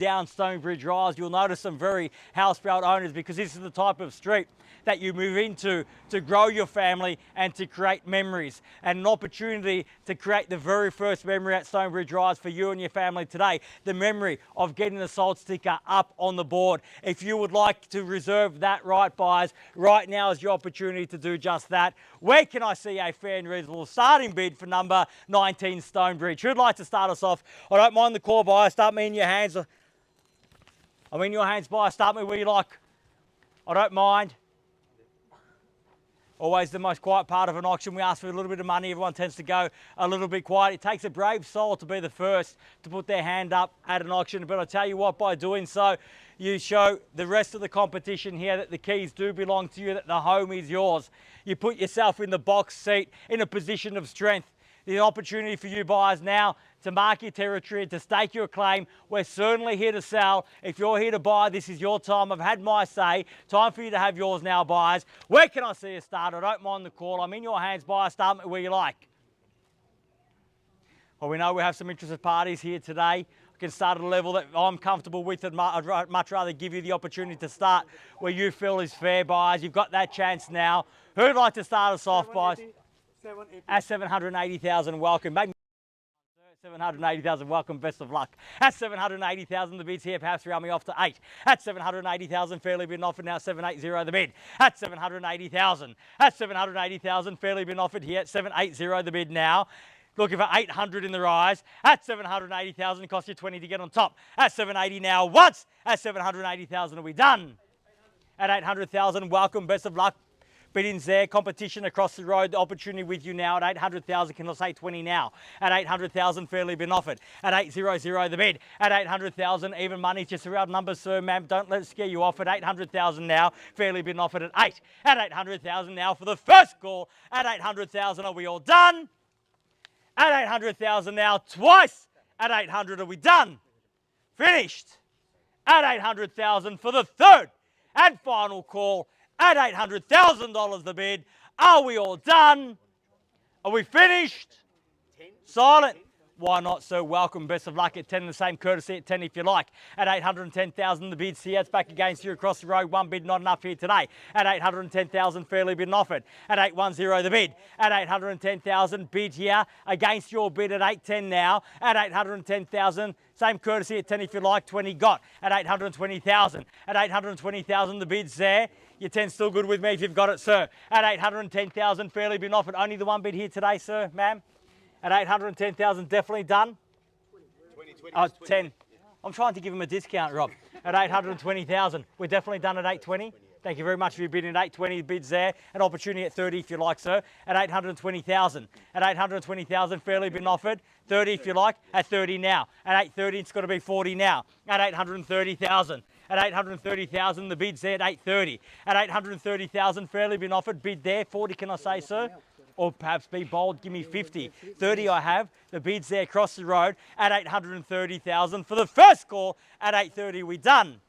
down Stonebridge Rise, you'll notice some very housebound owners, because this is the type of street that you move into to grow your family and to create memories, and an opportunity to create the very first memory at Stonebridge Rise for you and your family today, the memory of getting the sold sticker up on the board. If you would like to reserve that right, buyers, right now is your opportunity to do just that. Where can I see a fair and reasonable starting bid for number 19 Stonebridge? Who'd like to start us off? I don't mind the call, buyer. Start me in your hands. I'm in your hands, buyer. Start me where you like. I don't mind. Always the most quiet part of an auction. We ask for a little bit of money. Everyone tends to go a little bit quiet. It takes a brave soul to be the first to put their hand up at an auction. But I tell you what, by doing so, you show the rest of the competition here that the keys do belong to you, that the home is yours. You put yourself in the box seat in a position of strength. The opportunity for you buyers now to mark your territory, to stake your claim. We're certainly here to sell. If you're here to buy, this is your time. I've had my say. Time for you to have yours now, buyers. Where can I see you start? I don't mind the call. I'm in your hands, buyer. Start me where you like. Well, we know we have some interested parties here today. I can start at a level that I'm comfortable with, and I'd much rather give you the opportunity to start where you feel is fair, buyers. You've got that chance now. Who'd like to start us off, buyers? At 780,000, welcome. Maybe 780,000, welcome, best of luck. At 780,000, the bid's here, perhaps round me off to 8. At 780,000, fairly been offered now, 780 the bid. At 780,000. At 780,000, fairly been offered here, at 780 the bid now. Looking for 800 in the rise. At 780,000, cost you 20 to get on top. At 780 now, once. At 780,000, are we done? At 800,000, welcome, best of luck. Biddings there, competition across the road, the opportunity with you now at 800,000, can I say 20 now? At 800,000, fairly been offered. At 800 the bid. At 800,000, even money, just around numbers, sir, ma'am, don't let it scare you off. At 800,000 now, fairly been offered at 8. At 800,000 now for the first call. At 800,000, are we all done? At 800,000 now, twice. At 800, are we done? Finished. At 800,000 for the third and final call. At $800,000 the bid. Are we all done? Are we finished? 10. Silent. Why not, sir? Welcome. Best of luck at 10. The same courtesy at 10 if you like. At 810,000 the bid's here. It's back against you across the road. One bid not enough here today. At 810,000 fairly been offered. At 810 the bid. At 810,000 bid here against your bid at 810 now. At 810,000. Same courtesy at 10 if you like. 20 got. At 820,000. At 820,000 the bid's there. Your 10's still good with me if you've got it, sir. At 810,000, fairly been offered. Only the one bid here today, sir, ma'am. At 810,000, definitely done. 20. 10. I'm trying to give him a discount, Rob. At 820,000, we're definitely done at 820. Thank you very much for your bidding at 820. Bids there. An opportunity at 30 if you like, sir. At 820,000. At 820,000, fairly been offered. 30 if you like. At 30 now. At 830, it's got to be 40 now. At 830,000. At 830,000, the bid's there at 830. At 830,000, fairly been offered. Bid there. 40, can I say, sir? Or perhaps be bold, give me 50. 30 I have. The bid's there across the road at 830,000 for the first call. At 830, we done.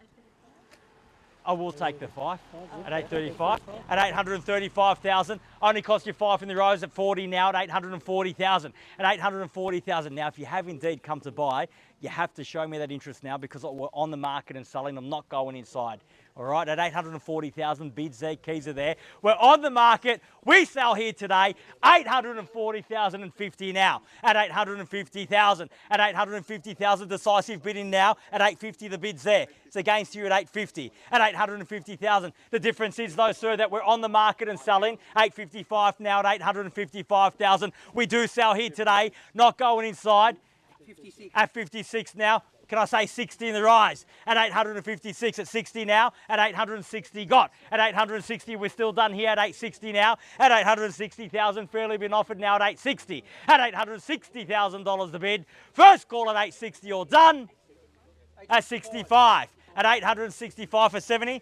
I will take the 5 at 835. At 835,000, only cost you 5 in the rows at 40 now at 840,000. At 840,000. Now, if you have indeed come to buy, you have to show me that interest now, because we're on the market and selling. I'm not going inside. All right, at 840,000, bids there, keys are there. We're on the market. We sell here today, 840,050 now. At 850,000. At 850,000, decisive bidding now. At 850, the bid's there. It's against you at 850. At 850,000. The difference is, though, sir, that we're on the market and selling. 855 now at 855,000. We do sell here today, not going inside. 56. At 56 now. Can I say 60 in the rise? At 856, at 60 now. At 860 got. At 860, we're still done here at 860 now. At 860,000, fairly been offered now at 860. At $860,000 the bid. First call at 860, all done. At 65. At 865 for 70.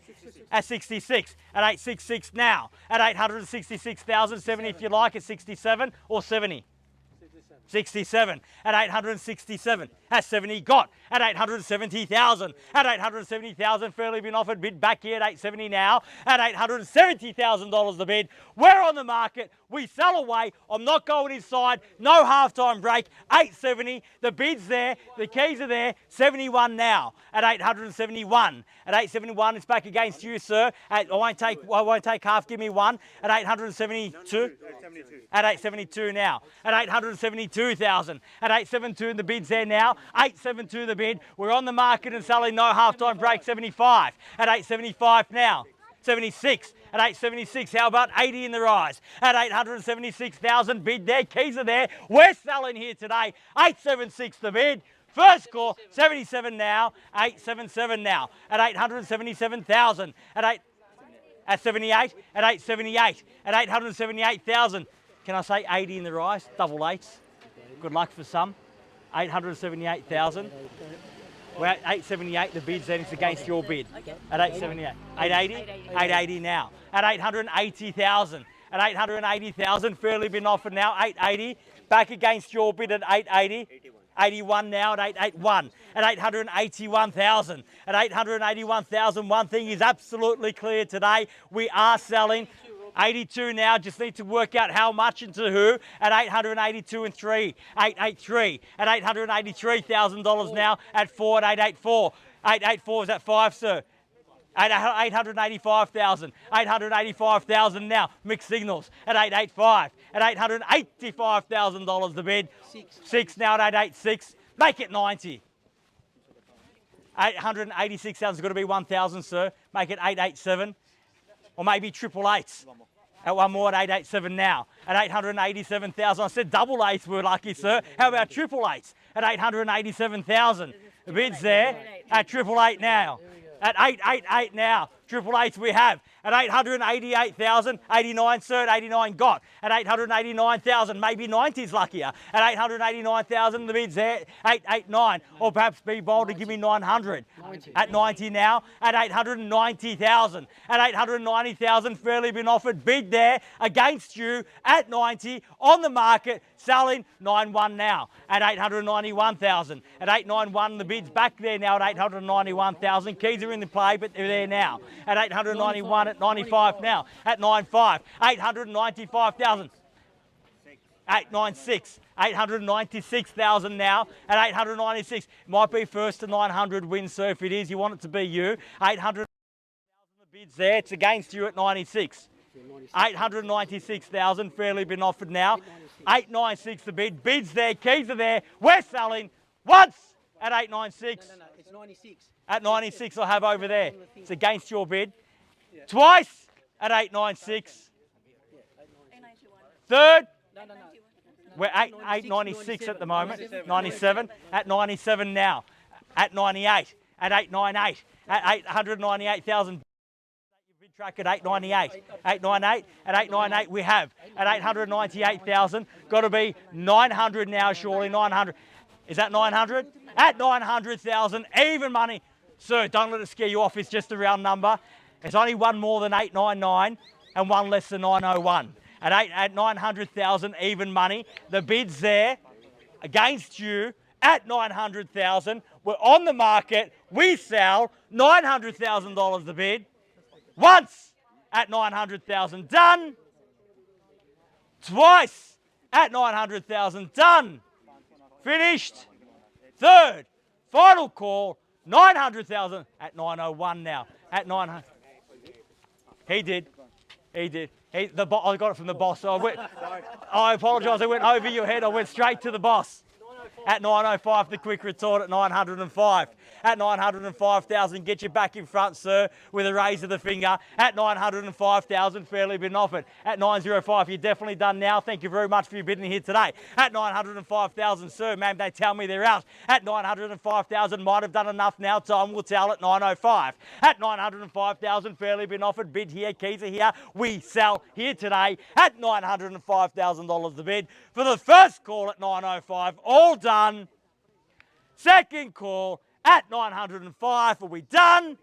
At 66. At 866 now. At 866,000, 70 if you like. At 67 or 70. 67 at 867 at 70 got at 870,000 at 870,000 fairly been offered bid back here at 870 now at $870,000 the bid. We're on the market, we sell away. I'm not going inside, no halftime break. 870, the bid's there, the keys are there. 71 now at 871 at 871. It's back against you, sir. I won't take half, give me one at 872 at 872 now at 872,000 at 872. The bid's there now. 872 the bid. We're on the market and selling, no halftime break. 75 at 875 now. 76 at 876. How about 80 in the rise at 876,000 bid there. Keys are there. We're selling here today. 876 the bid. First call, 77 now, 877 now at 877,000 at 78 at 878 at 878,000. Can I say 80 in the rise? Double eights. Good luck for some. 878,000. We're at 878, the bid's then, it's against your bid. At 878. 880? 880 now. At 880,000. At 880,000, fairly been offered now. 880, back against your bid at 880. 81 now at 881. At 881,000. At 881,000, one thing is absolutely clear today. We are selling. 82 now, just need to work out how much and to who at 882 and 3, 883 at $883,000 now at 4 at 884. 884 is at 5, sir. 885,000. 885,000 now. Mixed signals at 885 at $885,000 the bid. 6 now at 886. Make it 90. 886,000 is going to be 1,000, sir. Make it 887. Or maybe triple eights. At one more at 887 now. At 887,000. I said double eights were lucky, sir. How about triple eights? At 887,000. The bid's there. At triple eight now. At 888 now. Triple eights we have. At 888,000. 89, sir. At 89 got. At 889,000. Maybe 90's luckier. At 889,000. The bid's there. 889. Or perhaps be bold to give me 900. 90. At 90 now. At 890,000. At 890,000. Fairly been offered. Bid there against you. At 90. On the market. Selling. 91 now. At 891,000. At 891. The bid's back there now. At 891,000. Keys are in the play, but they're there now. At 891 at 95 now. At 95. 895,000. 896. 896,000 now. At 896. Might be first to 900 wins, sir. If it is, you want it to be you. 800,000 the bid's there. It's against you at 96. 896,000 fairly been offered now. 896 the bid. Bids there. Keys are there. We're selling once at 896. No, it's 96. At 96 I'll have over there. It's against your bid. Twice at 896. Third. We're at 896 at the moment. 97. At 97 now. At 98. At 898. At 898,000. Bid track at 898. 898. At 898 we have. At 898,000. Got to be 900 now, surely. 900. Is that 900? At 900,000. Even money. Sir, don't let it scare you off. It's just a round number. It's only one more than 899 and one less than 901. At 900,000 even money. The bid's there against you at 900,000. We're on the market. We sell $900,000 the bid. Once at 900,000. Done. Twice at 900,000. Done. Finished. Third. Final call. 900,000 at 901 now. At 900. He did. I got it from the boss. So I apologise. I went over your head. I went straight to the boss. At 905, the quick retort at 905. At 905,000, get you back in front, sir, with a raise of the finger. At 905,000, fairly been offered. At 905, you're definitely done now. Thank you very much for your bidding here today. At 905,000, sir, ma'am, they tell me they're out. At 905,000, might have done enough now. Time will tell at 905. At 905,000, fairly been offered. Bid here, keys are here. We sell here today at $905,000 the bid. For the first call at 905, all done. Second call at 905. Are we done?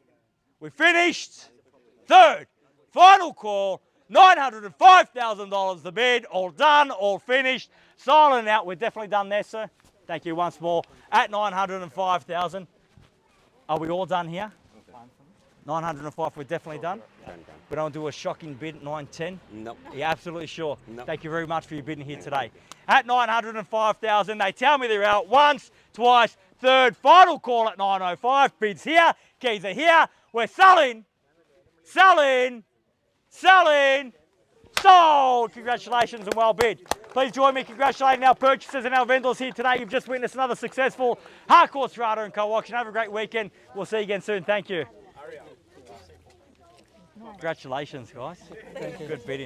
We finished. Third, final call, $905,000 the bid. All done, all finished. Silent out. We're definitely done there, sir. Thank you once more. At $905,000. Are we all done here? 905, we're definitely done. We don't do a shocking bid at 910. Nope. Are you absolutely sure? Nope. Thank you very much for your bidding here today. At 905,000, they tell me they're out once, twice, third, final call at 905. Bids here, keys are here. We're selling, selling, selling, sold. Congratulations and well bid. Please join me congratulating our purchasers and our vendors here today. You've just witnessed another successful Harcourts, Rata and Co auction. Have a great weekend. We'll see you again soon. Thank you. Congratulations, guys. Good bidding.